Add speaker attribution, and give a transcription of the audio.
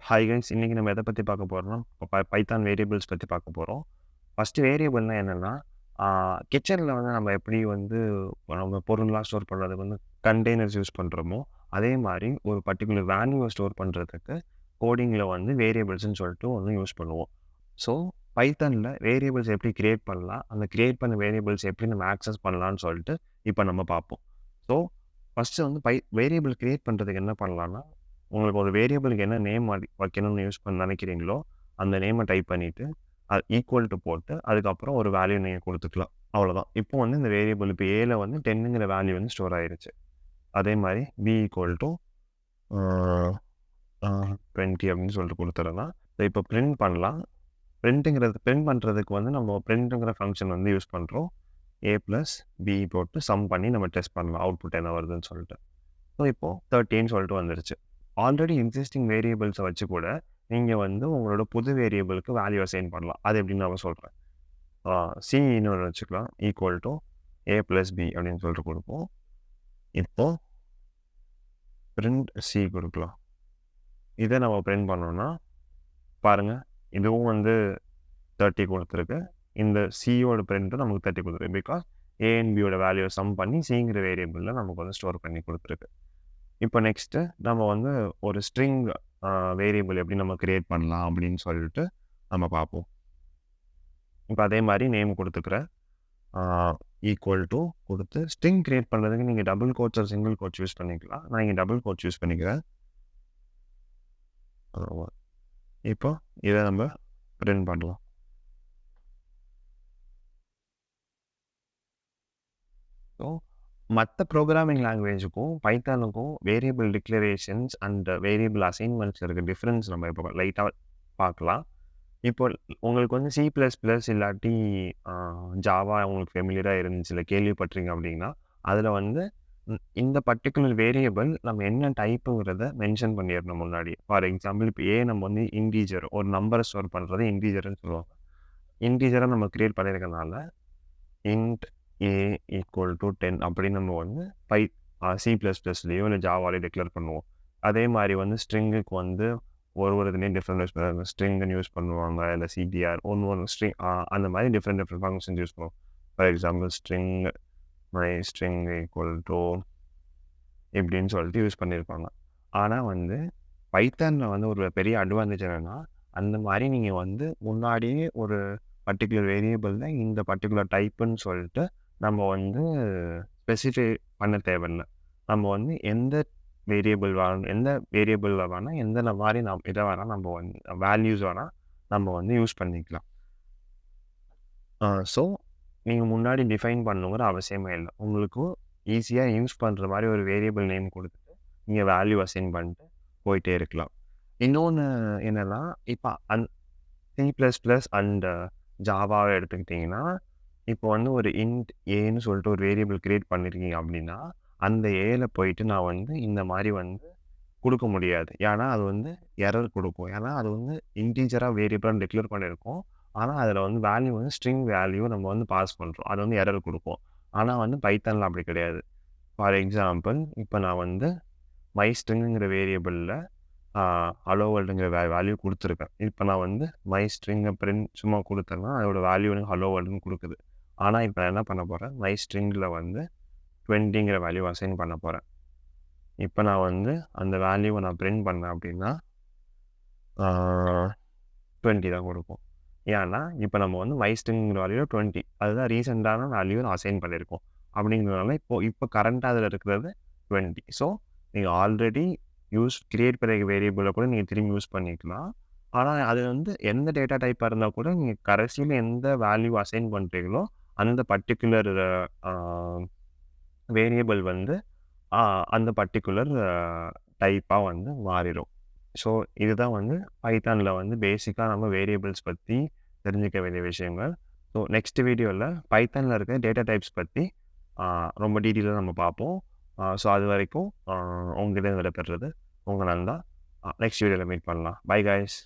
Speaker 1: Hi guys, இன்னைக்கு நம்ம எதை பற்றி பார்க்க போகிறோம்னா பைத்தான் வேரியபிள்ஸ் பற்றி பார்க்க போகிறோம். ஃபஸ்ட்டு வேரியபிள்னா என்னென்னா, கிச்சனில் வந்து நம்ம எப்படி வந்து நம்ம பொருள்லாம் ஸ்டோர் பண்ணுறதுக்கு வந்து கண்டெய்னர்ஸ் யூஸ் பண்ணுறோமோ, அதே மாதிரி ஒரு பர்டிகுலர் வேல்யூவை ஸ்டோர் பண்ணுறதுக்கு கோடிங்கில் வந்து வேரியபிள்ஸ்னு சொல்லிட்டு ஒன்று யூஸ் பண்ணுவோம். ஸோ பைத்தானில் வேரியபிள்ஸ் எப்படி கிரியேட் பண்ணலாம், அந்த கிரியேட் பண்ண வேரியபிள்ஸ் எப்படி நம்ம ஆக்சஸ் பண்ணலான்னு சொல்லிட்டு இப்போ நம்ம பார்ப்போம். ஸோ ஃபஸ்ட்டு வந்து வேரியபிள் கிரியேட் பண்ணுறதுக்கு என்ன பண்ணலான்னா, உங்களுக்கு ஒரு வேரியபிளுக்கு என்ன நேம் வைக்கணும்னு யூஸ் பண்ண நினைக்கிறீங்களோ அந்த நேமை டைப் பண்ணிவிட்டு அது ஈக்குவல் டு போட்டு அதுக்கப்புறம் ஒரு வேல்யூ நீங்கள் கொடுத்துக்கலாம். அவ்வளோதான். இப்போ வந்து இந்த வேரியபிள் இப்போ ஏல வந்து 10ங்கிற வேல்யூ வந்து ஸ்டோர் ஆயிருச்சு. அதே மாதிரி பி ஈக்குவல் டு 20 அப்படின்னு சொல்லிட்டு கொடுத்துறேன்னா இப்போ பிரிண்ட் பண்ணலாம். பிரிண்ட் பண்ணுறதுக்கு வந்து நம்ம பிரிண்ட்டுங்கிற ஃபங்க்ஷன் வந்து யூஸ் பண்ணுறோம். ஏ ப்ளஸ் பி போட்டு சம் பண்ணி நம்ம டெஸ்ட் பண்ணலாம் அவுட்புட் என்ன வருதுன்னு சொல்லிட்டு. ஸோ இப்போது 30ன்னு சொல்லிட்டு வந்துருச்சு. ஆல்ரெடி எக்ஸிஸ்டிங் வேரியபிள்ஸை வச்சு கூட நீங்கள் வந்து உங்களோட புது வேரியபிளுக்கு வேல்யூ அசைன் பண்ணலாம். அது எப்படின்னு நான் சொல்கிறேன். சின்னு ஒன்று வச்சுக்கலாம். Equal to A plus B அப்படின்னு சொல்லிட்டு கொடுப்போம். இப்போது பிரிண்ட் சி கொடுக்கலாம். இதை நம்ம பிரிண்ட் பண்ணோன்னா பாருங்கள், இதுவும் வந்து 30 கொடுத்துருக்கு. இந்த சியோட பிரிண்ட்டும் நமக்கு 30 கொடுத்துருக்கு. பிகாஸ் ஏ அண்ட் பியோட வேல்யூவை சம் பண்ணி சிங்கிற வேரியபிளில் நமக்கு வந்து ஸ்டோர் பண்ணி கொடுத்துருக்கு. இப்போ நெக்ஸ்ட்டு நம்ம வந்து ஒரு ஸ்ட்ரிங் வேரியபிள் எப்படி நம்ம கிரியேட் பண்ணலாம் அப்படின்னு சொல்லிட்டு நம்ம பார்ப்போம். இப்போ அதே மாதிரி நேம் கொடுத்துக்கிறேன். ஈக்குவல் டு கொடுத்து ஸ்ட்ரிங் கிரியேட் பண்ணுறதுக்கு நீங்கள் டபுள் கோட்ஸ் ஒரு சிங்கிள் கோட்ஸ் யூஸ் பண்ணிக்கலாம். நான் இங்கே டபுள் கோட்ஸ் யூஸ் பண்ணிக்கிறேன். இப்போ இதை நம்ம பிரிண்ட் பண்ணலாம். ஸோ மற்ற ப்ரோக்ராமிங் லாங்குவேஜுக்கும் பைத்தானுக்கும் variable declarations and variable assignments இருக்க டிஃப்ரென்ஸ் நம்ம இப்போ லைட்டாக பார்க்கலாம். இப்போ உங்களுக்கு வந்து C++ இல்லாட்டி ஜாவா உங்களுக்கு ஃபெமிலியராக இருந்துச்சு, இல்லை கேள்விப்பட்டீங்க அப்படின்னா அதில் வந்து இந்த பர்டிகுலர் வேரியபிள் நம்ம என்ன டைப்புங்கிறத மென்ஷன் பண்ணிடணும் முன்னாடி. ஃபார் எக்ஸாம்பிள் இப்போ நம்ம வந்து இன்டீஜர் ஒரு நம்பரை ஸ்டோர் பண்ணுறது இன்டீஜர்னு சொல்லுவாங்க. இன்டீஜரை நம்ம கிரியேட் பண்ணியிருக்கனால இன்ட் ஏ ஈக்குவல் டு 10 அப்படின்னு நம்ம வந்து C++லேயோ இல்லை ஜாவாலேயோ டிக்ளேர் பண்ணுவோம். அதே மாதிரி வந்து ஸ்ட்ரிங்குக்கு வந்து ஒரு இதுலேயும் டிஃப்ரெண்ட் யூஸ் பண்ணுவாங்க. ஸ்ட்ரிங்குன்னு யூஸ் பண்ணுவாங்க, இல்லை CTR ஒன்று ஸ்ட்ரிங் அந்த மாதிரி டிஃப்ரெண்ட் ஃபங்க்ஷன்ஸ் யூஸ் பண்ணுவோம். For example string equal to இப்படின்னு சொல்லிட்டு யூஸ் பண்ணியிருப்பாங்க. ஆனால் வந்து பைத்தானில் வந்து ஒரு பெரிய அட்வான்டேஜ் என்னென்னா, அந்த மாதிரி நீங்கள் வந்து முன்னாடியே ஒரு பர்டிகுலர் வேரியபிளில் இந்த பர்டிகுலர் டைப்புன்னு சொல்லிட்டு நம்ம வந்து ஸ்பெசிஃபை பண்ண தேவையில்லை. நம்ம வந்து எந்த வேரியபிளில் வேணால் எந்த மாதிரி இதை வேணால் நம்ம வந்து வேல்யூஸ் வேணால் நம்ம வந்து யூஸ் பண்ணிக்கலாம். ஸோ நீங்கள் முன்னாடி டிஃபைன் பண்ணுங்கிற அவசியமே இல்லை. உங்களுக்கு ஈஸியாக யூஸ் பண்ணுற மாதிரி ஒரு வேரியபிள் நேம் கொடுத்துட்டு நீங்கள் வேல்யூ அசைன் பண்ணிட்டு போயிட்டே இருக்கலாம். இன்னொன்று என்னென்னா, இப்போ C++ அண்ட் ஜாவாவை எடுத்துக்கிட்டிங்கன்னா, இப்போ வந்து ஒரு இன்ட் ஏன்னு சொல்லிட்டு ஒரு வேரியபிள் கிரியேட் பண்ணியிருக்கீங்க அப்படின்னா, அந்த ஏல போயிட்டு நான் வந்து இந்த மாதிரி வந்து கொடுக்க முடியாது. ஏன்னா அது வந்து எரர் கொடுக்கும். ஏன்னா அது வந்து இன்டீஜராக வேரியபிளாக டிக்ளேர் பண்ணியிருக்கோம். ஆனால் அதில் வந்து வேல்யூ வந்து ஸ்ட்ரிங் வேல்யூ நம்ம வந்து பாஸ் பண்ணுறோம். அது வந்து எரர் கொடுக்கும். ஆனால் வந்து பைத்தானில் அப்படி கிடையாது. ஃபார் எக்ஸாம்பிள் இப்போ நான் வந்து மை ஸ்ட்ரிங்குங்கிற வேரியபிளில் ஹலோ வேர்ல்டுங்கிற வேல்யூ கொடுத்துருக்கேன். இப்போ நான் வந்து மை ஸ்ட்ரிங்கை பிரிண்ட் சும்மா கொடுத்தேன்னா அதோட வேல்யூ எனக்கு ஹலோ வேர்ல்டுன்னு கொடுக்குது. ஆனால் இப்போ நான் என்ன பண்ண போகிறேன், மை ஸ்ட்ரிங்கில் வந்து 20ங்கிற வேல்யூ அசைன் பண்ண போகிறேன். இப்போ நான் வந்து அந்த வேல்யூவை நான் பிரிண்ட் பண்ணேன் அப்படின்னா 20 தான் கொடுக்கும். ஏன்னா இப்போ நம்ம வந்து மை ஸ்ட்ரிங்கிற வேல்யூ 20, அதுதான் ரீசெண்டான வேல்யூ நான் அசைன் பண்ணியிருக்கோம். அப்படிங்கிறதுனால இப்போ கரண்ட்டாக அதில் இருக்கிறது 20. ஸோ நீங்கள் ஆல்ரெடி கிரியேட் பண்ண வேரியபிளை கூட நீங்கள் திரும்பி யூஸ் பண்ணிக்கலாம். ஆனால் அது வந்து எந்த டேட்டா டைப்பாக இருந்தால் கூட நீங்கள் கடைசியில் எந்த வேல்யூ அசைன் பண்ணுறீங்களோ அந்த பர்டிகுலர் வேரியபிள் வந்து அந்த பர்டிகுலர் டைப்பாக வந்து மாறிடும். ஸோ இதுதான் வந்து பைத்தானில் வந்து பேசிக்காக நம்ம வேரியபிள்ஸ் பற்றி தெரிஞ்சிக்க வேண்டிய விஷயங்கள். ஸோ நெக்ஸ்ட் வீடியோவில் பைத்தானில் இருக்க டேட்டா டைப்ஸ் பற்றி ரொம்ப டீட்டெயிலாக நம்ம பார்ப்போம். ஸோ அது வரைக்கும் உங்ககிட்ட விடைபெறுறது உங்கள் நண்பா. நெக்ஸ்ட் வீடியோவில் மீட் பண்ணலாம். Bye guys.